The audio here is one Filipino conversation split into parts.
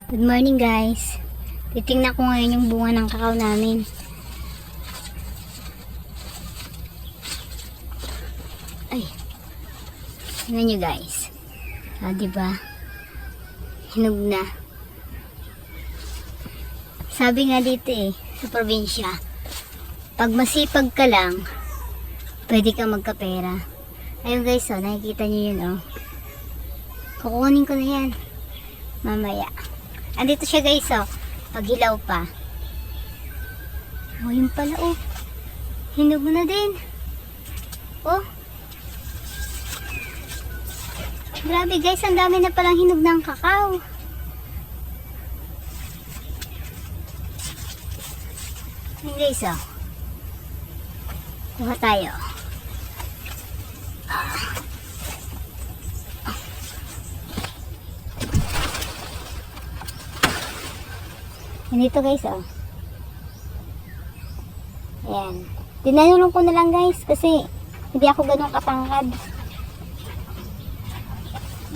Good morning guys. Titingnan ko ngayon yung bunga ng kakao namin. Ay. Tingnan nyo guys. Diba? Hinog na. Sabi nga dito sa probinsya, pag masipag ka lang, pwede kang magkapera. Ayun guys, nakikita nyo yun Kukunin ko na yan. Mamaya. Andito siya guys, paghilaw pa. Yun pala, hinog na din. Grabe guys, ang dami na palang hinog ng kakao. Ayun guys, kuha tayo. Ganito guys, Ayan. Tinanulong ko na lang guys kasi hindi ako ganun katangkad.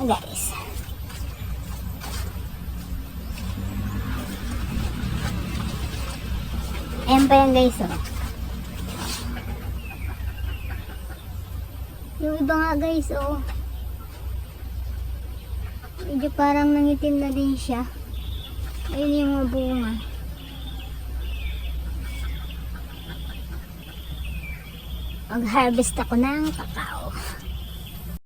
Guys. Ayan pa yan guys, Yung iba nga guys, medyo parang nangitim na din siya. Ayun yung mga bunga. Mag-harvest ako ng kakao.